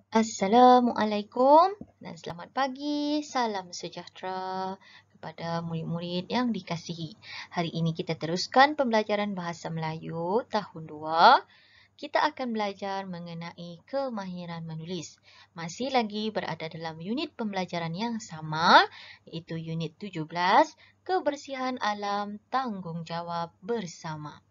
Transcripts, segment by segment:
Assalamualaikum dan selamat pagi. Salam sejahtera kepada murid-murid yang dikasihi. Hari ini kita teruskan pembelajaran Bahasa Melayu tahun 2. Kita akan belajar mengenai kemahiran menulis. Masih lagi berada dalam unit pembelajaran yang sama, iaitu unit 17, Kebersihan Alam Tanggungjawab Bersama.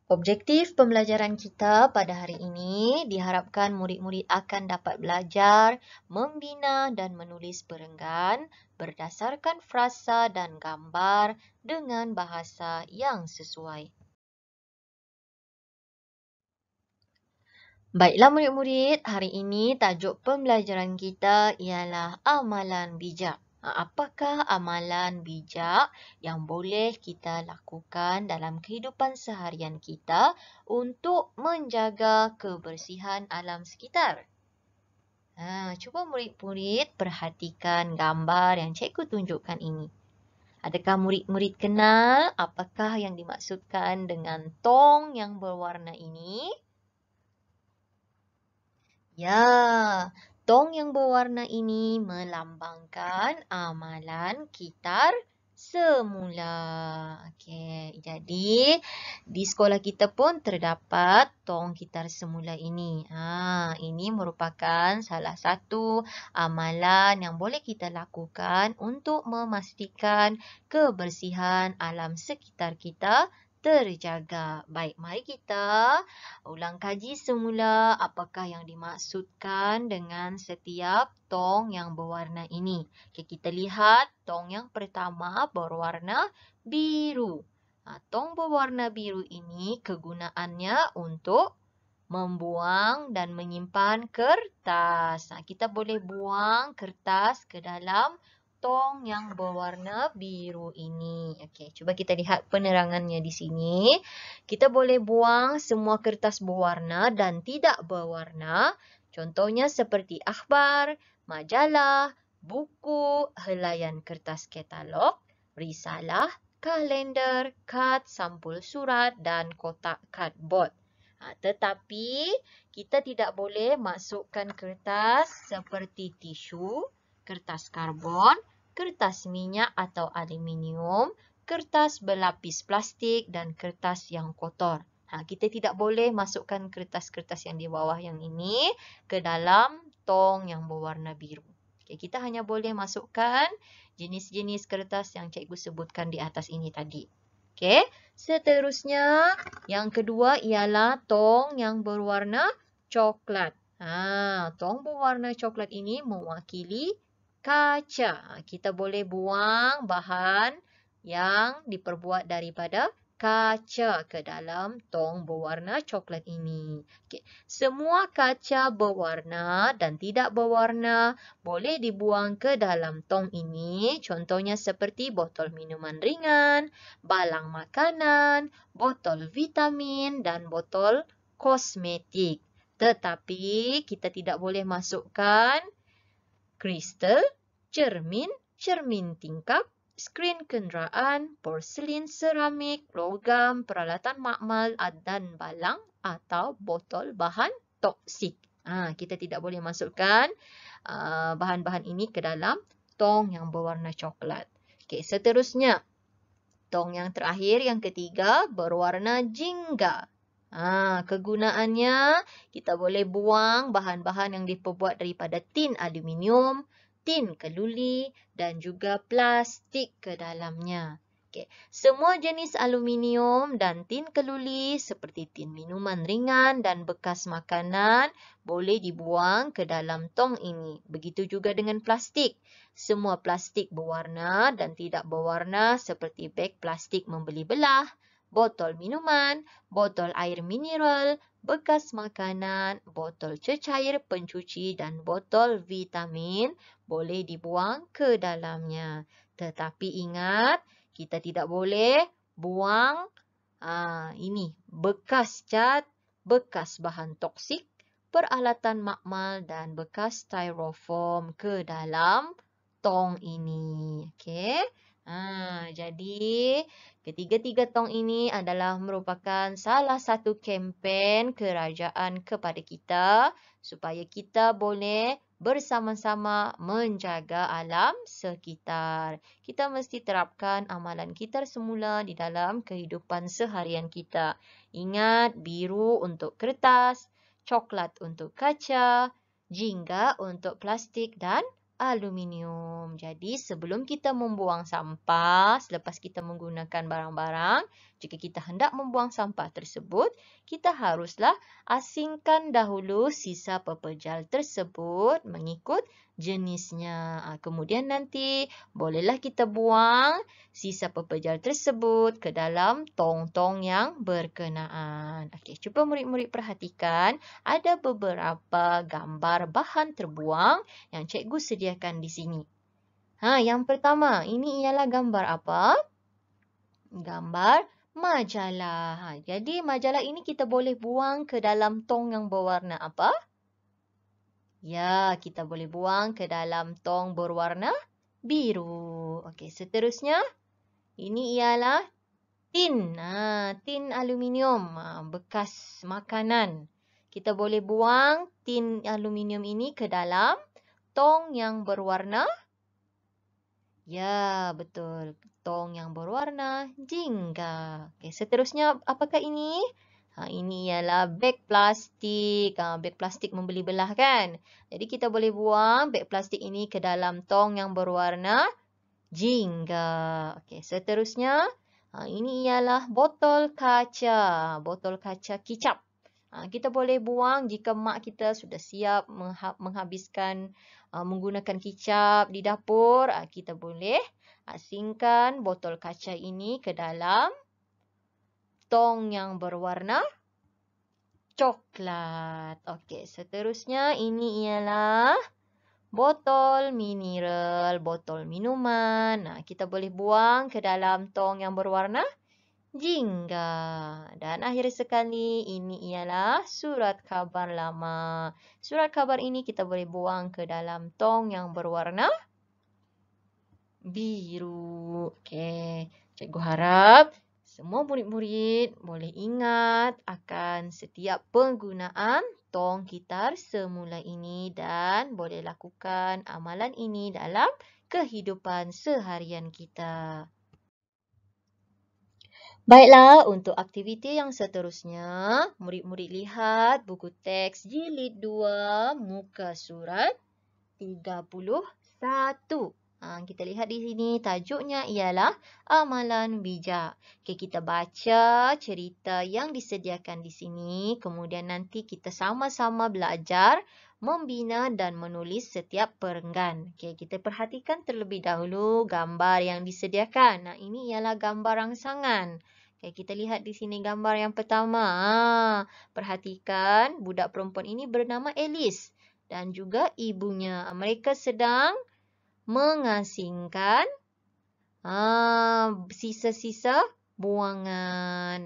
Objektif pembelajaran kita pada hari ini diharapkan murid-murid akan dapat belajar, membina dan menulis perenggan berdasarkan frasa dan gambar dengan bahasa yang sesuai. Baiklah murid-murid, hari ini tajuk pembelajaran kita ialah amalan bijak. Apakah amalan bijak yang boleh kita lakukan dalam kehidupan seharian kita untuk menjaga kebersihan alam sekitar? Cuba murid-murid perhatikan gambar yang cikgu tunjukkan ini. Adakah murid-murid kenal apakah yang dimaksudkan dengan tong yang berwarna ini? Ya, tong yang berwarna ini melambangkan amalan kitar semula. Okey, jadi di sekolah kita pun terdapat tong kitar semula ini. Ini merupakan salah satu amalan yang boleh kita lakukan untuk memastikan kebersihan alam sekitar kita terjaga. Baik, mari kita ulang kaji semula apakah yang dimaksudkan dengan setiap tong yang berwarna ini. Okay, kita lihat tong yang pertama berwarna biru. Tong berwarna biru ini kegunaannya untuk membuang dan menyimpan kertas. Kita boleh buang kertas ke dalam tong yang berwarna biru ini. Okey, cuba kita lihat penerangannya di sini. Kita boleh buang semua kertas berwarna dan tidak berwarna. Contohnya seperti akhbar, majalah, buku, helaian kertas katalog, risalah, kalender, kad, sampul surat dan kotak cardboard. Tetapi kita tidak boleh masukkan kertas seperti tisu, kertas karbon, kertas minyak atau aluminium, kertas berlapis plastik dan kertas yang kotor. Kita tidak boleh masukkan kertas-kertas yang di bawah yang ini ke dalam tong yang berwarna biru. Kita hanya boleh masukkan jenis-jenis kertas yang cikgu sebutkan di atas ini tadi. Seterusnya yang kedua ialah tong yang berwarna coklat. Tong berwarna coklat ini mewakili kaca. Kita boleh buang bahan yang diperbuat daripada kaca ke dalam tong berwarna coklat ini. Semua kaca berwarna dan tidak berwarna boleh dibuang ke dalam tong ini. Contohnya seperti botol minuman ringan, balang makanan, botol vitamin dan botol kosmetik. Tetapi kita tidak boleh masukkan kristal, cermin, cermin tingkap, skrin kenderaan, porselin, seramik, logam, peralatan makmal dan balang atau botol bahan toksik. Kita tidak boleh masukkan bahan-bahan ini ke dalam tong yang berwarna coklat. Seterusnya, tong yang terakhir, yang ketiga, berwarna jingga. Kegunaannya, kita boleh buang bahan-bahan yang diperbuat daripada tin aluminium, tin keluli dan juga plastik ke dalamnya. Semua jenis aluminium dan tin keluli seperti tin minuman ringan dan bekas makanan boleh dibuang ke dalam tong ini. Begitu juga dengan plastik. Semua plastik berwarna dan tidak berwarna seperti beg plastik membeli belah, botol minuman, botol air mineral, bekas makanan, botol cecair pencuci dan botol vitamin boleh dibuang ke dalamnya. Tetapi ingat, kita tidak boleh buang ini bekas cat, bekas bahan toksik, peralatan makmal dan bekas styrofoam ke dalam tong ini. Jadi ketiga-tiga tong ini adalah merupakan salah satu kempen kerajaan kepada kita supaya kita boleh bersama-sama menjaga alam sekitar. Kita mesti terapkan amalan kitar semula di dalam kehidupan seharian kita. Ingat, biru untuk kertas, coklat untuk kaca, jingga untuk plastik dan aluminium. Jadi sebelum kita membuang sampah, selepas kita menggunakan barang-barang, jika kita hendak membuang sampah tersebut, kita haruslah asingkan dahulu sisa pepejal tersebut mengikut jenisnya. Kemudian nanti bolehlah kita buang sisa pepejal tersebut ke dalam tong-tong yang berkenaan. Okey, cuba murid-murid perhatikan ada beberapa gambar bahan terbuang yang cikgu sediakan di sini. Yang pertama, ini ialah gambar apa? Gambar majalah. Jadi majalah ini kita boleh buang ke dalam tong yang berwarna apa? Ya, kita boleh buang ke dalam tong berwarna biru. Okey, seterusnya ini ialah tin. Tin aluminium, bekas makanan. Kita boleh buang tin aluminium ini ke dalam tong yang berwarna. Ya, betul. Tong yang berwarna jingga. Okey, seterusnya apakah ini? Ini ialah beg plastik. Beg plastik membeli belah kan? Jadi kita boleh buang beg plastik ini ke dalam tong yang berwarna jingga. Okey, seterusnya ini ialah botol kaca. Botol kaca kicap. Kita boleh buang jika mak kita sudah siap menghabiskan menggunakan kicap di dapur. Kita boleh asingkan botol kaca ini ke dalam tong yang berwarna coklat. Okey, seterusnya ini ialah botol mineral, botol minuman. Kita boleh buang ke dalam tong yang berwarna jingga. Dan akhir sekali, ini ialah surat khabar lama. Surat khabar ini kita boleh buang ke dalam tong yang berwarna biru. Okey, cikgu harap semua murid-murid boleh ingat akan setiap penggunaan tong kitar semula ini dan boleh lakukan amalan ini dalam kehidupan seharian kita. Baiklah, untuk aktiviti yang seterusnya, murid-murid lihat buku teks jilid 2, muka surat 31. Kita lihat di sini, tajuknya ialah Amalan Bijak. Okay, kita baca cerita yang disediakan di sini, kemudian nanti kita sama-sama belajar membina dan menulis setiap perenggan. Okay, kita perhatikan terlebih dahulu gambar yang disediakan. Ini ialah gambar rangsangan. Okay, kita lihat di sini gambar yang pertama. Perhatikan budak perempuan ini bernama Alice dan juga ibunya. Mereka sedang mengasingkan sisa-sisa buangan.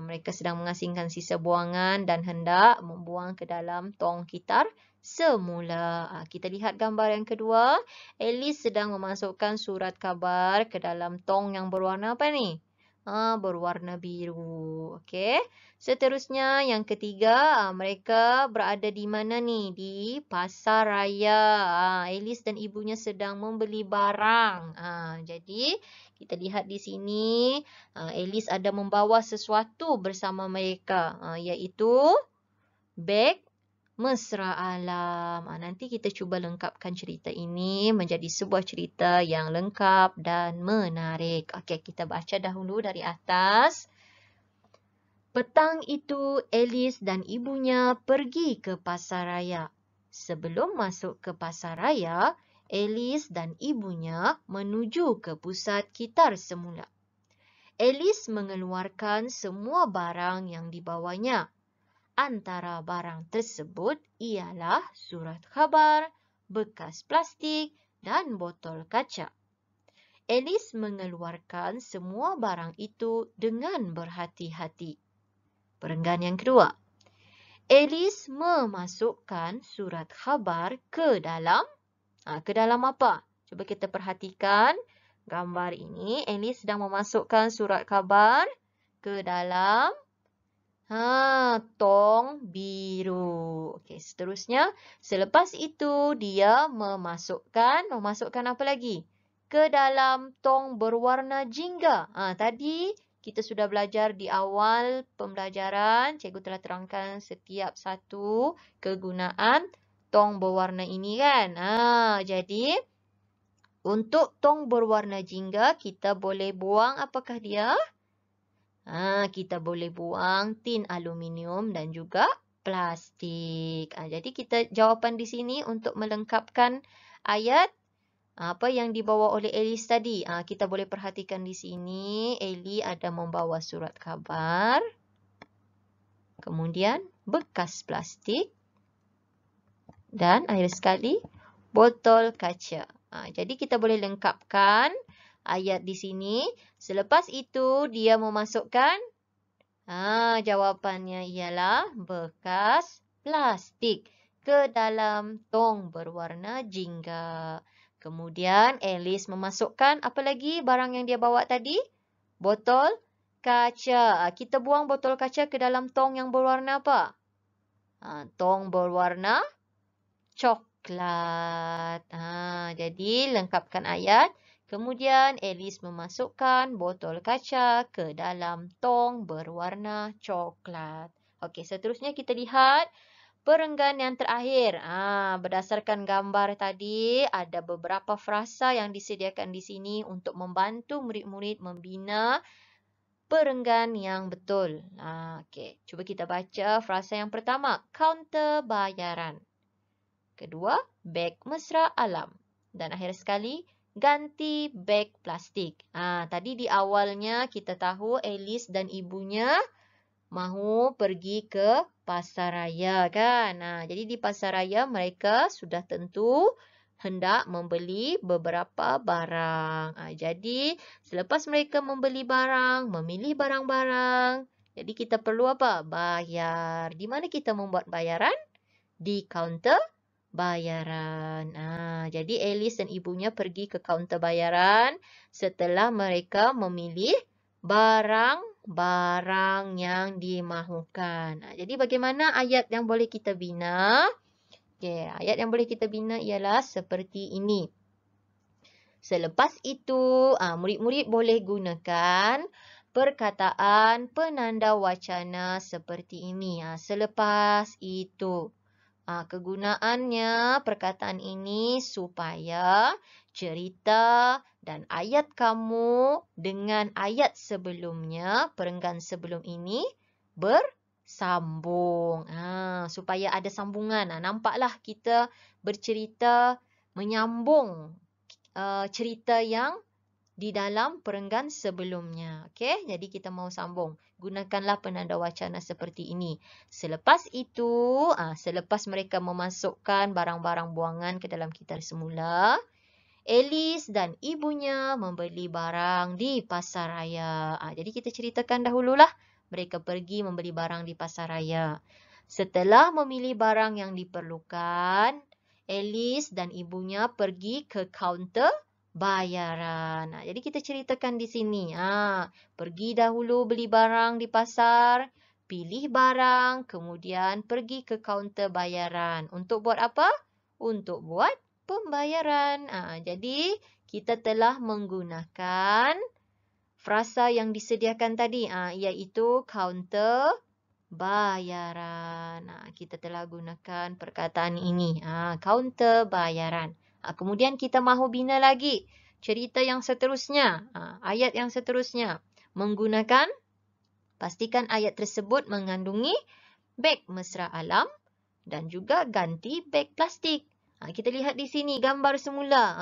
Mereka sedang mengasingkan sisa buangan dan hendak membuang ke dalam tong kitar semula. Kita lihat gambar yang kedua. Alice sedang memasukkan surat khabar ke dalam tong yang berwarna apa ni? Berwarna biru. Okey. Seterusnya yang ketiga, mereka berada di mana ni? Di pasar raya. Alice dan ibunya sedang membeli barang. Jadi kita lihat di sini, Alice ada membawa sesuatu bersama mereka, iaitu beg mesra alam. Nanti kita cuba lengkapkan cerita ini menjadi sebuah cerita yang lengkap dan menarik. Okey, kita baca dahulu dari atas. Petang itu, Alice dan ibunya pergi ke pasar raya. Sebelum masuk ke pasar raya, Alice dan ibunya menuju ke pusat kitar semula. Alice mengeluarkan semua barang yang dibawanya. Antara barang tersebut ialah surat khabar, bekas plastik dan botol kaca. Alice mengeluarkan semua barang itu dengan berhati-hati. Perenggan yang kedua. Alice memasukkan surat khabar ke dalam apa? Cuba kita perhatikan gambar ini, Alice sedang memasukkan surat khabar ke dalam tong biru. Okey, seterusnya, selepas itu dia memasukkan apa lagi? Ke dalam tong berwarna jingga. Tadi kita sudah belajar di awal pembelajaran, cikgu telah terangkan setiap satu kegunaan tong berwarna ini kan. Jadi untuk tong berwarna jingga kita boleh buang apakah dia? Kita boleh buang tin aluminium dan juga plastik. Jadi kita jawapan di sini untuk melengkapkan ayat apa yang dibawa oleh Alice tadi. Kita boleh perhatikan di sini, Ellie ada membawa surat khabar. Kemudian bekas plastik. Dan akhir sekali, botol kaca. Jadi kita boleh lengkapkan ayat di sini. Selepas itu, dia memasukkan jawapannya ialah bekas plastik ke dalam tong berwarna jingga. Kemudian Alice memasukkan apa lagi barang yang dia bawa tadi? Botol kaca. Kita buang botol kaca ke dalam tong yang berwarna apa? Tong berwarna coklat. Jadi lengkapkan ayat. Kemudian Alice memasukkan botol kaca ke dalam tong berwarna coklat. Okey, seterusnya kita lihat perenggan yang terakhir. Berdasarkan gambar tadi, ada beberapa frasa yang disediakan di sini untuk membantu murid-murid membina perenggan yang betul. Okey, cuba kita baca frasa yang pertama, kaunter bayaran. Kedua, beg mesra alam. Dan akhir sekali, ganti beg plastik. Tadi di awalnya kita tahu Alice dan ibunya mahu pergi ke pasar raya kan. Jadi di pasar raya mereka sudah tentu hendak membeli beberapa barang. Jadi selepas mereka membeli barang, memilih barang-barang, jadi kita perlu apa? Bayar. Di mana kita membuat bayaran? Di kaunter bayaran. Jadi Alice dan ibunya pergi ke kaunter bayaran setelah mereka memilih barang-barang yang dimahukan. Jadi bagaimana ayat yang boleh kita bina? Okey, ayat yang boleh kita bina ialah seperti ini. Selepas itu, murid-murid boleh gunakan perkataan penanda wacana seperti ini. Selepas itu. Kegunaannya perkataan ini supaya cerita dan ayat kamu dengan ayat sebelumnya, perenggan sebelum ini bersambung. Supaya ada sambungan. Nampaklah kita bercerita menyambung cerita yang di dalam perenggan sebelumnya. Okey, jadi kita mau sambung. Gunakanlah penanda wacana seperti ini. Selepas itu, selepas mereka memasukkan barang-barang buangan ke dalam kitar semula, Alice dan ibunya membeli barang di pasar raya. Jadi kita ceritakan dahululah. Mereka pergi membeli barang di pasar raya. Setelah memilih barang yang diperlukan, Alice dan ibunya pergi ke kaunter bayaran. Jadi kita ceritakan di sini. Pergi dahulu beli barang di pasar, pilih barang, kemudian pergi ke kaunter bayaran. Untuk buat apa? Untuk buat pembayaran. Jadi kita telah menggunakan frasa yang disediakan tadi, iaitu kaunter bayaran. Kita telah gunakan perkataan ini, kaunter bayaran. Kemudian kita mahu bina lagi cerita yang seterusnya, ayat yang seterusnya. Menggunakan, pastikan ayat tersebut mengandungi beg mesra alam dan juga ganti beg plastik. Kita lihat di sini gambar semula.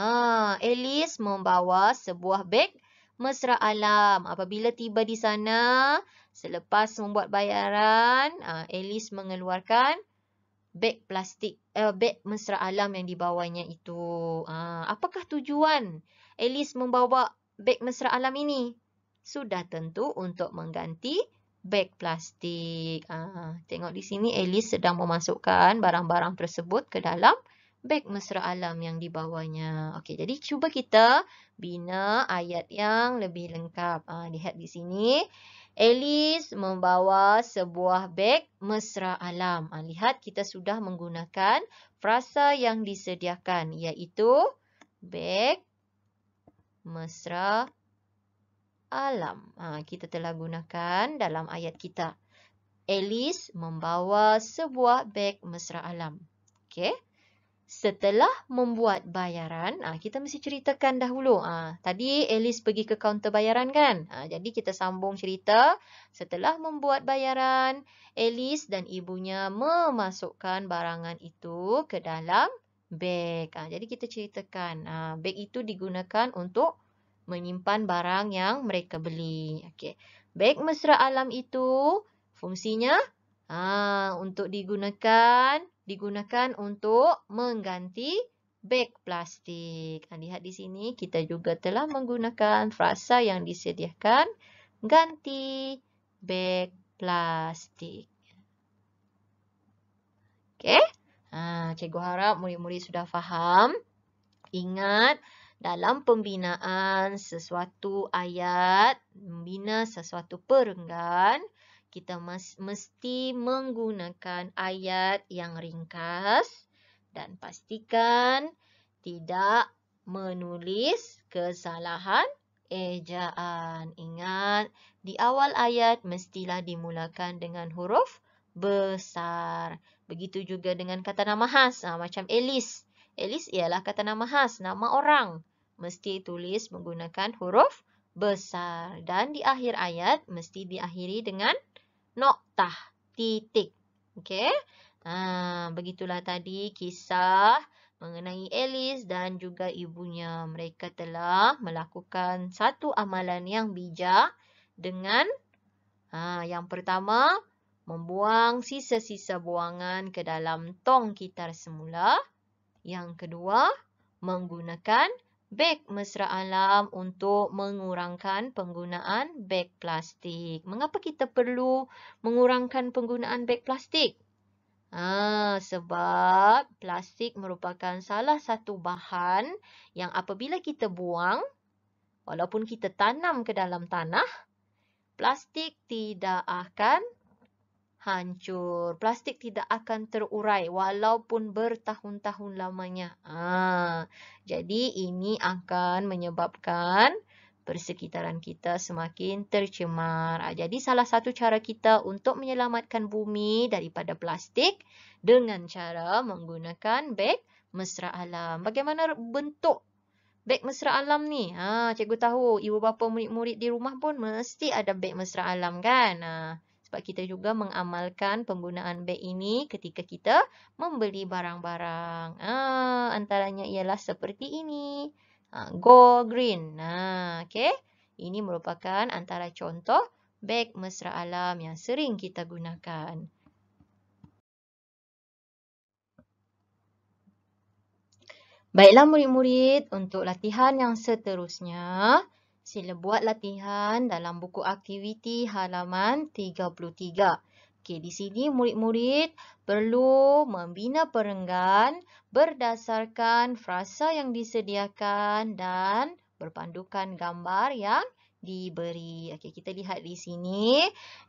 Alice membawa sebuah beg mesra alam. Apabila tiba di sana, selepas membuat bayaran, Alice mengeluarkan beg plastik, beg mesra alam yang dibawanya itu. Apakah tujuan Alice membawa beg mesra alam ini? Sudah tentu untuk mengganti beg plastik. Tengok di sini Alice sedang memasukkan barang-barang tersebut ke dalam beg mesra alam yang di bawahnya. Okey, jadi cuba kita bina ayat yang lebih lengkap. Lihat di sini. Alice membawa sebuah beg mesra alam. Lihat kita sudah menggunakan frasa yang disediakan, iaitu beg mesra alam. Kita telah gunakan dalam ayat kita. Alice membawa sebuah beg mesra alam. Okey. Setelah membuat bayaran, kita mesti ceritakan dahulu. Tadi Alice pergi ke kaunter bayaran kan? Jadi kita sambung cerita. Setelah membuat bayaran, Alice dan ibunya memasukkan barangan itu ke dalam beg. Jadi kita ceritakan. Beg itu digunakan untuk menyimpan barang yang mereka beli. Okey. Beg mesra alam itu fungsinya untuk digunakan untuk mengganti beg plastik. Lihat di sini kita juga telah menggunakan frasa yang disediakan, ganti beg plastik. Okey? Cikgu harap murid-murid sudah faham. Ingat, dalam pembinaan sesuatu ayat, membina sesuatu perenggan, kita mesti menggunakan ayat yang ringkas dan pastikan tidak menulis kesalahan ejaan. Ingat, di awal ayat mestilah dimulakan dengan huruf besar. Begitu juga dengan kata nama khas, macam Alice. Alice ialah kata nama khas, nama orang. Mesti tulis menggunakan huruf besar. Dan di akhir ayat mesti diakhiri dengan noktah, titik. Okey? Begitulah tadi kisah mengenai Alice dan juga ibunya. Mereka telah melakukan satu amalan yang bijak dengan yang pertama, membuang sisa-sisa buangan ke dalam tong kitar semula. Yang kedua, menggunakan beg mesra alam untuk mengurangkan penggunaan beg plastik. Mengapa kita perlu mengurangkan penggunaan beg plastik? Sebab plastik merupakan salah satu bahan yang apabila kita buang, walaupun kita tanam ke dalam tanah, plastik tidak akan hancur. Plastik tidak akan terurai walaupun bertahun-tahun lamanya. Jadi ini akan menyebabkan persekitaran kita semakin tercemar. Jadi salah satu cara kita untuk menyelamatkan bumi daripada plastik dengan cara menggunakan beg mesra alam. Bagaimana bentuk beg mesra alam ni? Cikgu tahu ibu bapa murid-murid di rumah pun mesti ada beg mesra alam kan? Sebab kita juga mengamalkan penggunaan beg ini ketika kita membeli barang-barang. Antaranya ialah seperti ini. Go green. Okay. Ini merupakan antara contoh beg mesra alam yang sering kita gunakan. Baiklah murid-murid, untuk latihan yang seterusnya, sila buat latihan dalam buku aktiviti halaman 33. Okey, di sini murid-murid perlu membina perenggan berdasarkan frasa yang disediakan dan berpandukan gambar yang diberi. Okey, kita lihat di sini.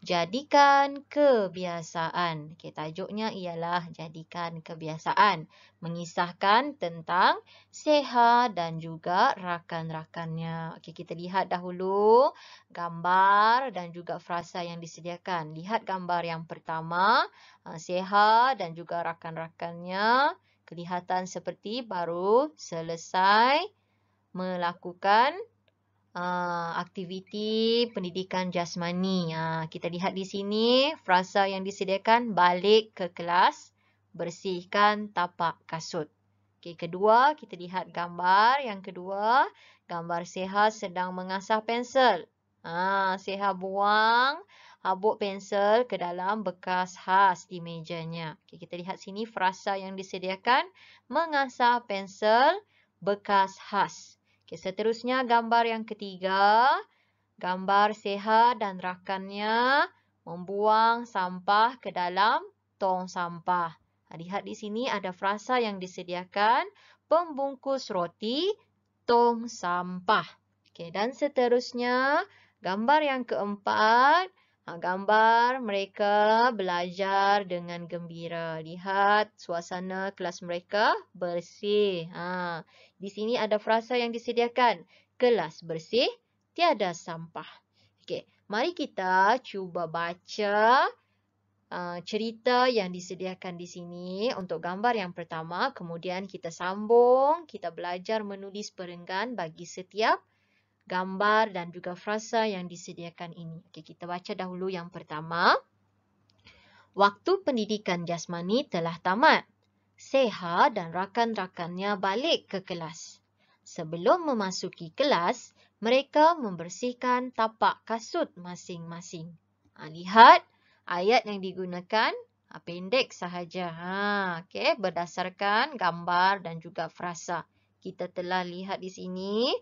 Jadikan kebiasaan. Okey, tajuknya ialah jadikan kebiasaan. Mengisahkan tentang Seha dan juga rakan-rakannya. Okey, kita lihat dahulu gambar dan juga frasa yang disediakan. Lihat gambar yang pertama, Seha dan juga rakan-rakannya kelihatan seperti baru selesai melakukan aktiviti pendidikan jasmani. Kita lihat di sini frasa yang disediakan, balik ke kelas, bersihkan tapak kasut. Okey, kedua, kita lihat gambar yang kedua, gambar Seha sedang mengasah pensel. Seha buang habuk pensel ke dalam bekas khas di mejanya. Okey, kita lihat sini frasa yang disediakan, mengasah pensel bekas khas. Okey, seterusnya gambar yang ketiga, gambar Seha dan rakannya membuang sampah ke dalam tong sampah. Lihat di sini ada frasa yang disediakan. Pembungkus roti, tong sampah. Okey, dan seterusnya, gambar yang keempat. Gambar mereka belajar dengan gembira. Lihat suasana kelas mereka bersih. Di sini ada frasa yang disediakan. Kelas bersih, tiada sampah. Okey, mari kita cuba baca cerita yang disediakan di sini untuk gambar yang pertama. Kemudian kita sambung, kita belajar menulis perenggan bagi setiap gambar dan juga frasa yang disediakan ini. Okey, kita baca dahulu yang pertama. Waktu pendidikan jasmani telah tamat. Seha dan rakan-rakannya balik ke kelas. Sebelum memasuki kelas, mereka membersihkan tapak kasut masing-masing. Lihat ayat yang digunakan pendek sahaja. Okey, berdasarkan gambar dan juga frasa. Kita telah lihat di sini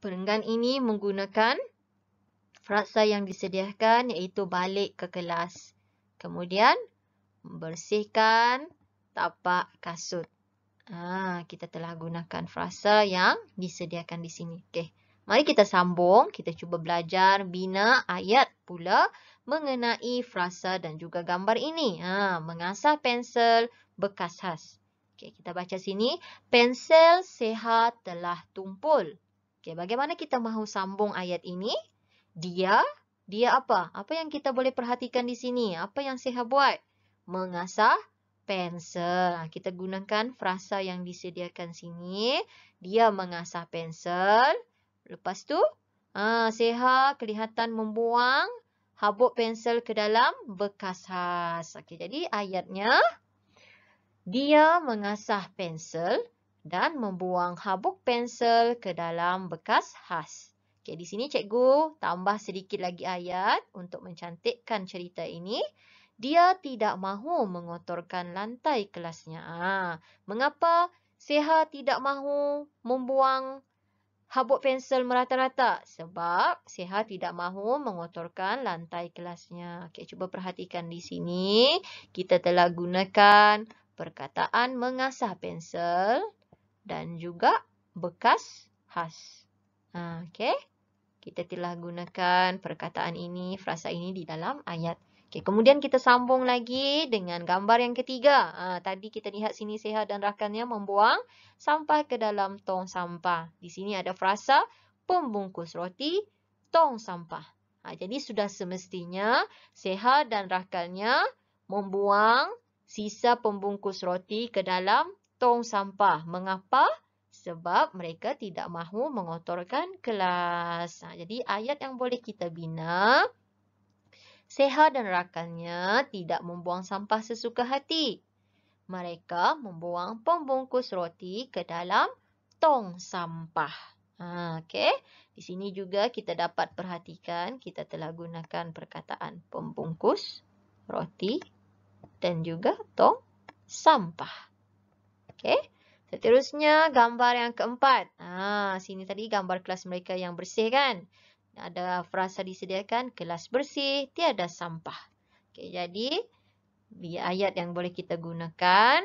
perenggan ini menggunakan frasa yang disediakan iaitu balik ke kelas. Kemudian membersihkan tapak kasut. Kita telah gunakan frasa yang disediakan di sini. Okey, mari kita sambung. Kita cuba belajar bina ayat pula mengenai frasa dan juga gambar ini. Mengasah pensel bekas khas. Okey, kita baca sini. Pensel Seha telah tumpul. Okey, bagaimana kita mahu sambung ayat ini? Dia apa? Apa yang kita boleh perhatikan di sini? Apa yang Seha buat? Mengasah pensel. Kita gunakan frasa yang disediakan sini. Dia mengasah pensel. Lepas tu, Seha kelihatan membuang habuk pensel ke dalam bekas khas. Okey, jadi ayatnya, dia mengasah pensel dan membuang habuk pensel ke dalam bekas khas. Okey, di sini cikgu tambah sedikit lagi ayat untuk mencantikkan cerita ini. Dia tidak mahu mengotorkan lantai kelasnya. Mengapa Seha tidak mahu membuang habuk pensel merata-rata? Sebab Seha tidak mahu mengotorkan lantai kelasnya. Okey, cuba perhatikan di sini. Kita telah gunakan perkataan mengasah pensel dan juga bekas khas. Okey, kita telah gunakan perkataan ini, frasa ini di dalam ayat. Okey, kemudian kita sambung lagi dengan gambar yang ketiga. Tadi kita lihat sini Seha dan rakannya membuang sampah ke dalam tong sampah. Di sini ada frasa pembungkus roti, tong sampah. Jadi sudah semestinya Seha dan rakannya membuang sisa pembungkus roti ke dalam tong sampah. Mengapa? Sebab mereka tidak mahu mengotorkan kelas. Jadi ayat yang boleh kita bina, Seha dan rakannya tidak membuang sampah sesuka hati. Mereka membuang pembungkus roti ke dalam tong sampah. Okey. Di sini juga kita dapat perhatikan kita telah gunakan perkataan pembungkus roti dan juga tong sampah. Okey. Seterusnya, gambar yang keempat. Sini tadi gambar kelas mereka yang bersih kan? Ada frasa disediakan, kelas bersih, tiada sampah. Okey, jadi di ayat yang boleh kita gunakan,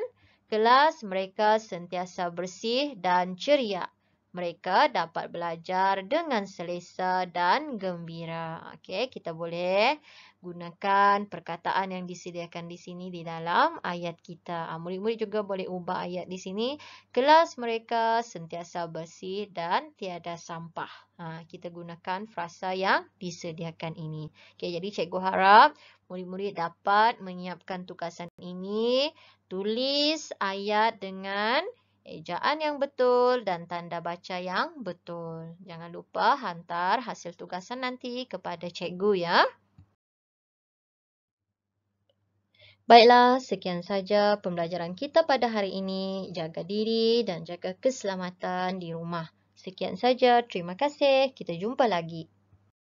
kelas mereka sentiasa bersih dan ceria. Mereka dapat belajar dengan selesa dan gembira. Okey, kita boleh gunakan perkataan yang disediakan di sini di dalam ayat kita. Murid-murid juga boleh ubah ayat di sini. Kelas mereka sentiasa bersih dan tiada sampah. Kita gunakan frasa yang disediakan ini. Okey, jadi cikgu harap murid-murid dapat menyiapkan tugasan ini. Tulis ayat dengan ejaan yang betul dan tanda baca yang betul. Jangan lupa hantar hasil tugasan nanti kepada cikgu ya. Baiklah, sekian saja pembelajaran kita pada hari ini. Jaga diri dan jaga keselamatan di rumah. Sekian saja, terima kasih. Kita jumpa lagi.